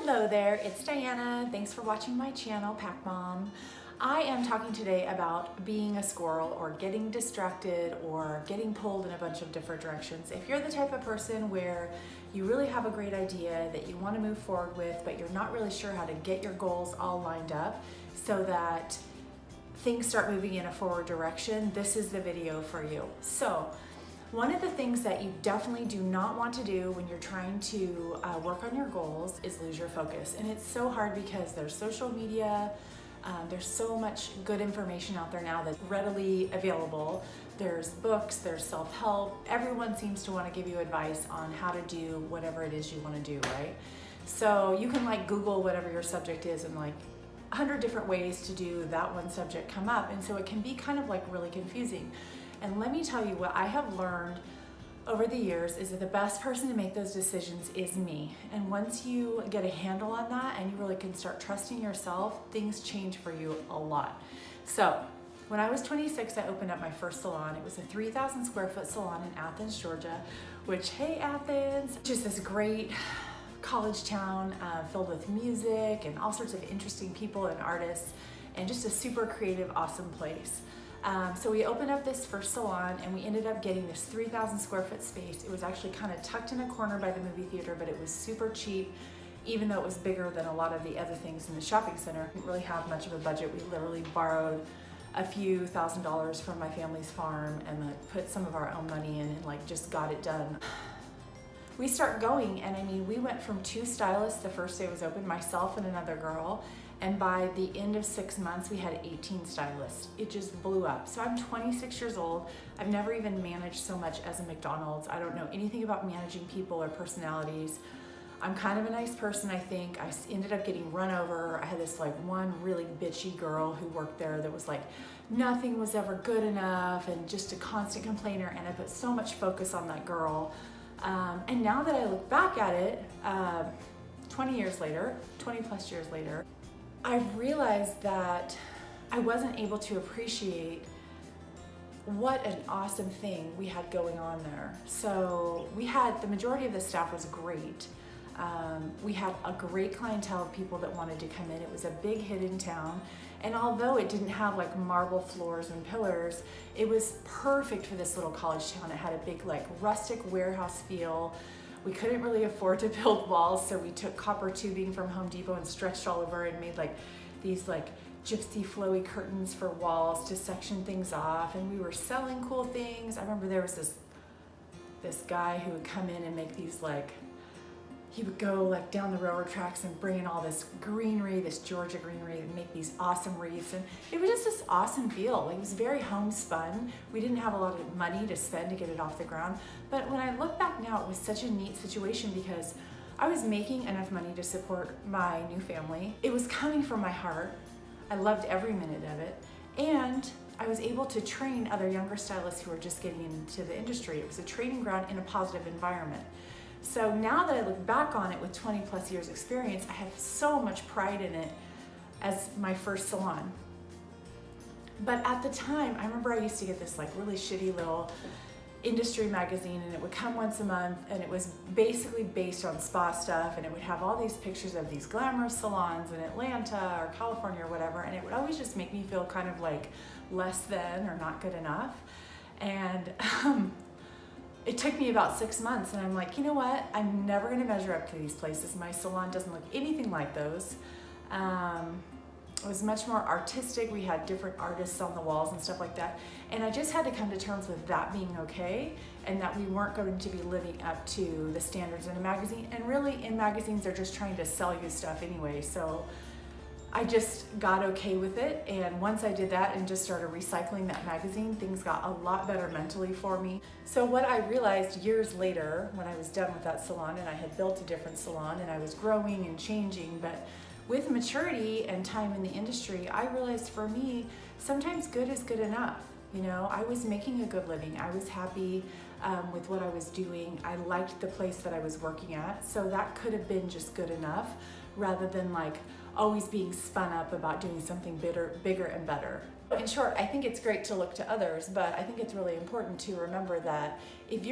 Hello there, it's Diana. Thanks for watching my channel, Pack Mom. I am talking today about being a squirrel or getting distracted or getting pulled in a bunch of different directions. If you're the type of person where you really have a great idea that you want to move forward with, but you're not really sure how to get your goals all lined up so that things start moving in a forward direction, this is the video for you. So, one of the things that you definitely do not want to do when you're trying to work on your goals is lose your focus. And it's so hard because there's social media, there's so much good information out there now that's readily available. There's books, there's self-help. Everyone seems to want to give you advice on how to do whatever it is you want to do, right? So you can like Google whatever your subject is and like 100 different ways to do that one subject come up. And so it can be kind of like really confusing. And let me tell you what I have learned over the years is that the best person to make those decisions is me. And once you get a handle on that and you really can start trusting yourself, things change for you a lot. So when I was 26, I opened up my first salon. It was a 3,000 square foot salon in Athens, Georgia, which, hey Athens, just this great college town filled with music and all sorts of interesting people and artists and just a super creative, awesome place. So we opened up this first salon and we ended up getting this 3,000 square foot space. It was actually kind of tucked in a corner by the movie theater, but it was super cheap, even though it was bigger than a lot of the other things in the shopping center. We didn't really have much of a budget. We literally borrowed a few $1,000s from my family's farm and put some of our own money in and like just got it done. We start going, and I mean, we went from 2 stylists the first day it was open, myself and another girl, and by the end of 6 months, we had 18 stylists. It just blew up. So I'm 26 years old. I've never even managed so much as a McDonald's. I don't know anything about managing people or personalities. I'm kind of a nice person, I think. I ended up getting run over. I had this like one really bitchy girl who worked there that was like, nothing was ever good enough and just a constant complainer, and I put so much focus on that girl. And now that I look back at it, 20 plus years later, I've realized that I wasn't able to appreciate what an awesome thing we had going on there. So the majority of the staff was great. We had a great clientele of people that wanted to come in. It was a big hidden town. And although it didn't have like marble floors and pillars, it was perfect for this little college town. It had a big like rustic warehouse feel. We couldn't really afford to build walls, so we took copper tubing from Home Depot and stretched all over and made like these like gypsy flowy curtains for walls to section things off. And we were selling cool things. I remember there was this guy who would come in and make these like, he would go like down the railroad tracks and bring in all this greenery, this Georgia greenery, and make these awesome wreaths. And it was just this awesome feel. It was very homespun. We didn't have a lot of money to spend to get it off the ground. But when I look back now, it was such a neat situation because I was making enough money to support my new family. It was coming from my heart. I loved every minute of it. And I was able to train other younger stylists who were just getting into the industry. It was a training ground in a positive environment. So now that I look back on it with 20 plus years experience, I have so much pride in it as my first salon. But at the time, I remember I used to get this like really shitty little industry magazine, and it would come once a month, and it was basically based on spa stuff, and it would have all these pictures of these glamorous salons in Atlanta or California or whatever, and it would always just make me feel kind of like less than or not good enough. And it took me about 6 months, and I'm like, you know what? I'm never gonna measure up to these places. My salon doesn't look anything like those. It was much more artistic. We had different artists on the walls and stuff like that. And I just had to come to terms with that being okay, and that we weren't going to be living up to the standards in a magazine. And really, in magazines, they're just trying to sell you stuff anyway. So I just got okay with it, and once I did that and just started recycling that magazine, things got a lot better mentally for me. So what I realized years later, when I was done with that salon and I had built a different salon and I was growing and changing, but with maturity and time in the industry, I realized for me, sometimes good is good enough. You know, I was making a good living. I was happy with what I was doing. I liked the place that I was working at, so that could have been just good enough, rather than like always being spun up about doing something bigger and better. In short, I think it's great to look to others, but I think it's really important to remember that if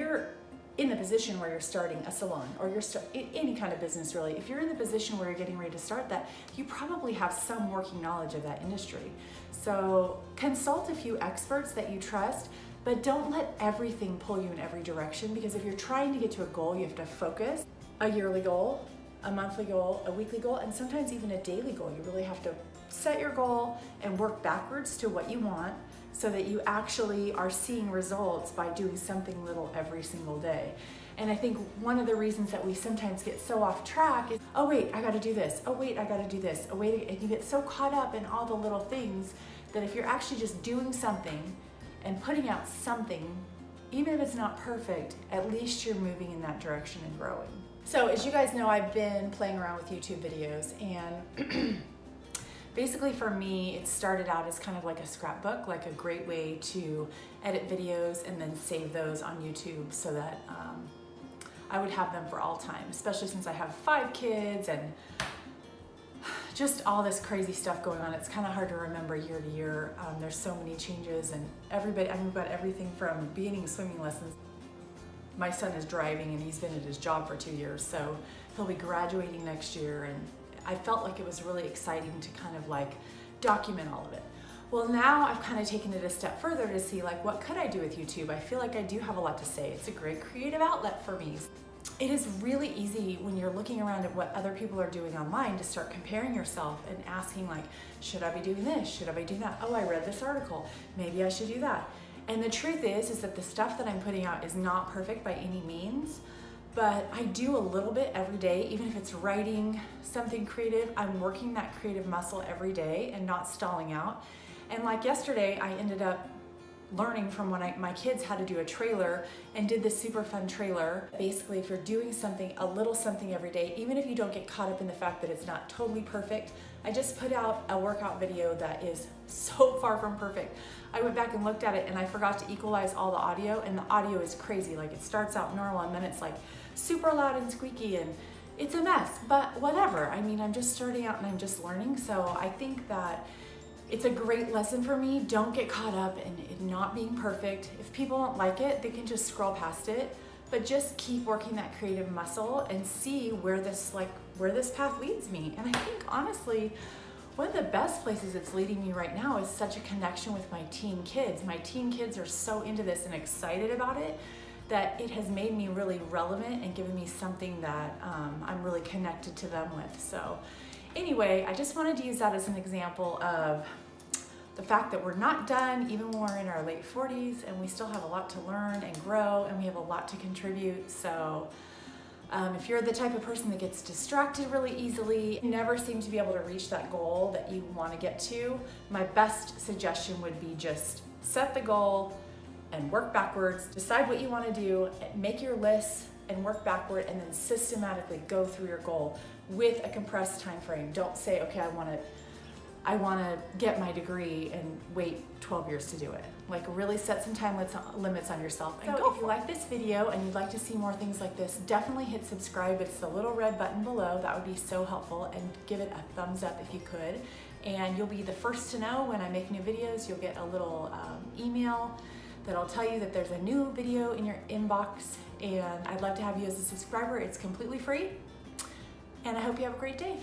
in the position where you're starting a salon or you're any kind of business really, if you're in the position where you're getting ready to start that, you probably have some working knowledge of that industry. So consult a few experts that you trust, but don't let everything pull you in every direction, because if you're trying to get to a goal, you have to focus. A yearly goal, a monthly goal, a weekly goal, and sometimes even a daily goal. You really have to set your goal and work backwards to what you want, so that you actually are seeing results by doing something little every single day. And I think one of the reasons that we sometimes get so off track is, oh wait, I gotta do this. Oh wait, I gotta do this. Oh wait, and you get so caught up in all the little things that if you're actually just doing something and putting out something, even if it's not perfect, at least you're moving in that direction and growing. So as you guys know, I've been playing around with YouTube videos, and basically for me, it started out as kind of like a scrapbook, like a great way to edit videos and then save those on YouTube so that I would have them for all time, especially since I have 5 kids and just all this crazy stuff going on. It's kind of hard to remember year to year. There's so many changes, and everybody, I mean, we've got everything from beginning swimming lessons. My son is driving and he's been at his job for 2 years, so he'll be graduating next year, and I felt like it was really exciting to kind of like document all of it. Well, now I've kind of taken it a step further to see like, what could I do with YouTube? I feel like I do have a lot to say. It's a great creative outlet for me. It is really easy when you're looking around at what other people are doing online to start comparing yourself and asking like, should I be doing this? Should I be doing that? Oh, I read this article. Maybe I should do that. And the truth is that the stuff that I'm putting out is not perfect by any means, but I do a little bit every day. Even if it's writing something creative, I'm working that creative muscle every day and not stalling out. And like yesterday, I ended up learning from my kids how to do a trailer, and did this super fun trailer. Basically, if you're doing something, a little something every day, even if you don't get caught up in the fact that it's not totally perfect. I just put out a workout video that is so far from perfect. I went back and looked at it and I forgot to equalize all the audio, and the audio is crazy. Like, it starts out normal and then it's like super loud and squeaky, and it's a mess, but whatever. I mean, I'm just starting out and I'm just learning. So I think that it's a great lesson for me. Don't get caught up in it not being perfect. If people don't like it, they can just scroll past it, but just keep working that creative muscle and see where this path leads me. And I think honestly, one of the best places it's leading me right now is such a connection with my teen kids. My teen kids are so into this and excited about it that it has made me really relevant and given me something that I'm really connected to them with. So anyway, I just wanted to use that as an example of the fact that we're not done even when we're in our late 40s, and we still have a lot to learn and grow, and we have a lot to contribute. So if you're the type of person that gets distracted really easily, never seem to be able to reach that goal that you want to get to, my best suggestion would be just set the goal and work backwards. Decide what you want to do, make your lists and work backward, and then systematically go through your goal with a compressed time frame. Don't say, okay, I want to get my degree and wait 12 years to do it. Like, really set some time limits on yourself. And so if you like this video and you'd like to see more things like this, definitely hit subscribe. It's the little red button below. That would be so helpful, and give it a thumbs up if you could. And you'll be the first to know when I make new videos. You'll get a little email that'll tell you that there's a new video in your inbox, and I'd love to have you as a subscriber. It's completely free, and I hope you have a great day.